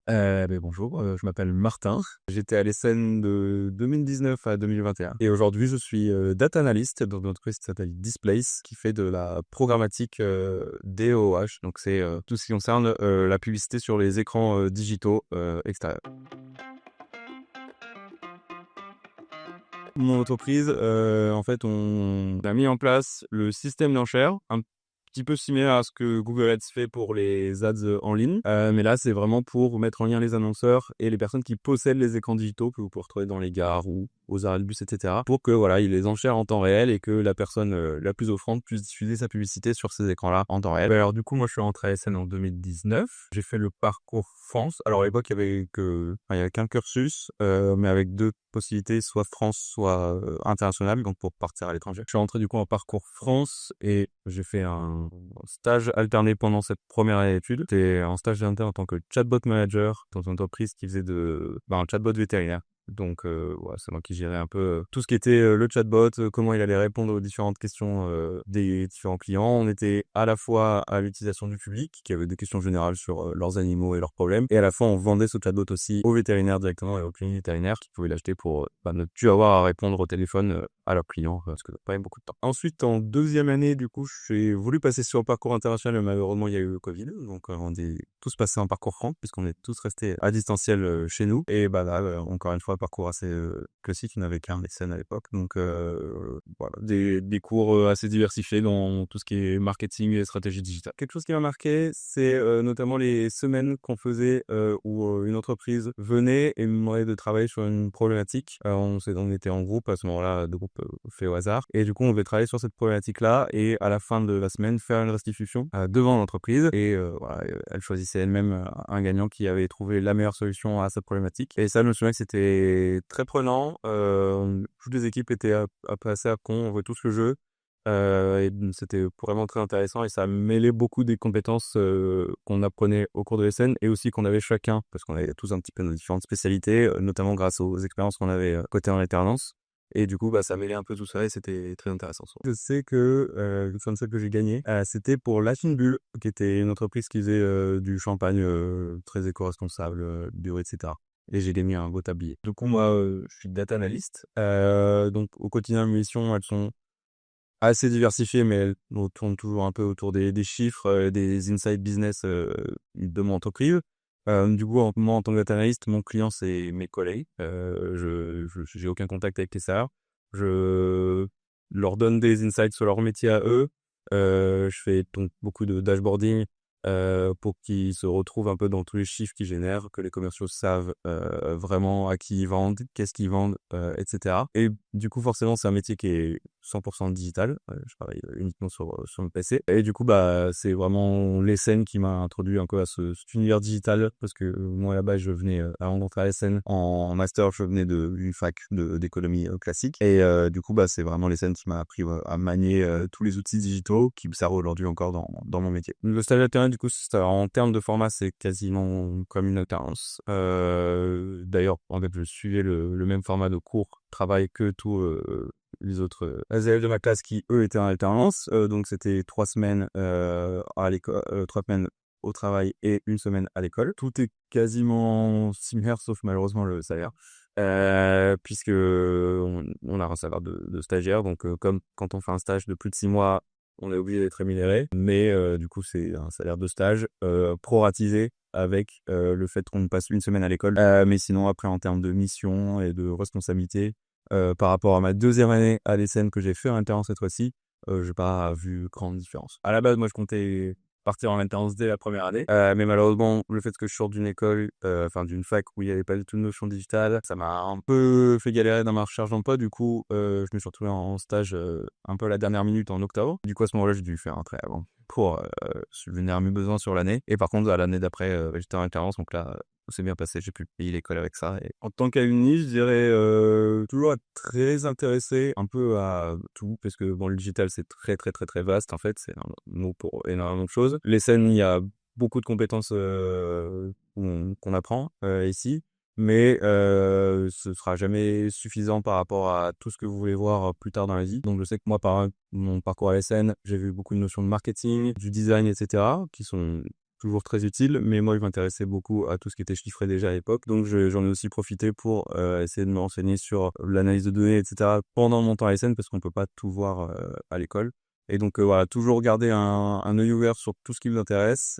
Bonjour, je m'appelle Martin. J'étais à l'ESSEC de 2019 à 2021 et aujourd'hui je suis, data analyst dans une entreprise qui s'appelle Displace qui fait de la programmatique, DOOH. Donc c'est, tout ce qui concerne, la publicité sur les écrans, digitaux, extérieurs. Mon entreprise, en fait, on a mis en place le système d'enchères, un petit peu similaire à ce que Google Ads fait pour les ads, en ligne. Mais là, c'est vraiment pour mettre en lien les annonceurs et les personnes qui possèdent les écrans digitaux que vous pouvez retrouver dans les gares ou aux arrêts de bus et cetera. Pour que voilà, ils les enchèrent en temps réel et que la personne, la plus offrante puisse diffuser sa publicité sur ces écrans-là en temps réel. Alors du coup, moi, je suis rentré à SN en 2019. J'ai fait le parcours France. Alors à l'époque, il y avait qu'un cursus, mais avec 2 possibilités, soit France, soit, international, donc pour partir à l'étranger. Je suis rentré du coup en parcours France et j'ai fait un stage alterné pendant cette première année d'études. C'était un stage interne en tant que chatbot manager dans une entreprise qui faisait un chatbot vétérinaire. Donc, ouais, c'est moi qui gérais un peu tout ce qui était le chatbot, comment il allait répondre aux différentes questions des différents clients. On était à la fois à l'utilisation du public, qui avait des questions générales sur leurs animaux et leurs problèmes, et à la fois on vendait ce chatbot aussi aux vétérinaires directement et aux cliniques vétérinaires qui pouvaient l'acheter pour ne plus avoir à répondre au téléphone à leurs clients, parce que ça prenait beaucoup de temps. Ensuite, en deuxième année, du coup, j'ai voulu passer sur un parcours international, mais malheureusement, il y a eu le Covid, donc on est tous passés en parcours franc, puisqu'on est tous restés à distanciel chez nous. Et bah là, encore une fois, parcours assez classique, il n'y en avait qu'un scènes à l'époque. Donc voilà, des cours assez diversifiés dans tout ce qui est marketing et stratégie digitale. Quelque chose qui m'a marqué, c'est notamment les semaines qu'on faisait où une entreprise venait et me demandait de travailler sur une problématique. On était en groupe à ce moment-là, de groupe fait au hasard. Et du coup, on devait travailler sur cette problématique-là et à la fin de la semaine, faire une restitution devant l'entreprise. Et voilà, elle choisissait elle-même un gagnant qui avait trouvé la meilleure solution à cette problématique. Et ça, je me souviens que c'était très prenant. Toutes les équipes étaient à passer à fond, on jouait tous le jeu. Et c'était vraiment très intéressant et ça mêlait beaucoup des compétences qu'on apprenait au cours de l'ESN et aussi qu'on avait chacun, parce qu'on avait tous un petit peu nos différentes spécialités, notamment grâce aux expériences qu'on avait côté en alternance. Et du coup, ça mêlait un peu tout ça et c'était très intéressant. Je sais que le comme ça que j'ai gagné, c'était pour La Fine Bulle, qui était une entreprise qui faisait du champagne très éco-responsable, bio, etc. Et j'ai gagné un beau tablier. Du coup, moi, je suis data analyst. Donc, au quotidien, mes missions, elles sont assez diversifiées, mais elles tournent toujours un peu autour des chiffres, des inside business de mon entreprise. Du coup, moi, en tant que data analyst, mon client, c'est mes collègues. J'ai aucun contact avec les salariés. Je leur donne des insights sur leur métier à eux. Je fais donc beaucoup de dashboarding pour qu'ils se retrouvent un peu dans tous les chiffres qu'ils génèrent, que les commerciaux savent vraiment à qui ils vendent, qu'est-ce qu'ils vendent, etc. Et du coup, forcément, c'est un métier qui est 100% digital. Je travaille uniquement sur le PC. Et du coup, c'est vraiment l'ESN qui m'a introduit un peu à cet univers digital parce que moi, là-bas, je venais, avant d'entrer à l'ESN, en master, je venais d'une fac d'économie classique. Et du coup, c'est vraiment l'ESN qui m'a appris à manier tous les outils digitaux qui me servent aujourd'hui encore dans mon métier. Le stage alternant, du coup, en termes de format, c'est quasiment comme une alternance. D'ailleurs, en fait, je suivais le même format de cours, travail que tous les autres élèves de ma classe qui, eux, étaient en alternance. Donc, c'était 3 semaines à l'école, 3 semaines au travail et 1 semaine à l'école. Tout est quasiment similaire, sauf malheureusement le salaire. Puisque on a un salaire de stagiaire. Donc, comme quand on fait un stage de plus de 6 mois, on est obligé d'être rémunéré. Mais du coup, c'est un salaire de stage proratisé avec le fait qu'on passe 1 semaine à l'école. Mais sinon, après, en termes de mission et de responsabilité, par rapport à ma 2e année à l'ESN que j'ai fait en alternance cette fois-ci, j'ai pas vu grande différence. À la base, moi, je comptais partir en alternance dès la première année. Mais malheureusement, le fait que je sorte d'une école, d'une fac où il n'y avait pas du tout de notion digitale, ça m'a un peu fait galérer dans ma recherche d'emploi. Du coup, je me suis retrouvé en stage un peu à la dernière minute en octobre. Du coup, à ce moment-là, j'ai dû faire un trait avant pour subvenir à mes besoins sur l'année. Et par contre, à l'année d'après, j'étais en alternance, donc là, c'est bien passé, j'ai pu payer l'école avec ça. Et en tant qu'alumni, je dirais toujours être très intéressé un peu à tout, parce que le digital, c'est très, très, très, très vaste, en fait. C'est un mot pour énormément de choses. Les scènes, il y a beaucoup de compétences qu'on apprend ici, mais ce sera jamais suffisant par rapport à tout ce que vous voulez voir plus tard dans la vie. Donc, je sais que moi, par mon parcours à l'ESN, j'ai vu beaucoup de notions de marketing, du design, etc., qui sont toujours très utile, mais moi je m'intéressais beaucoup à tout ce qui était chiffré déjà à l'époque, donc j'en ai aussi profité pour essayer de me renseigner sur l'analyse de données, etc. pendant mon temps à SN parce qu'on peut pas tout voir à l'école. Et donc voilà, toujours garder un œil ouvert sur tout ce qui vous intéresse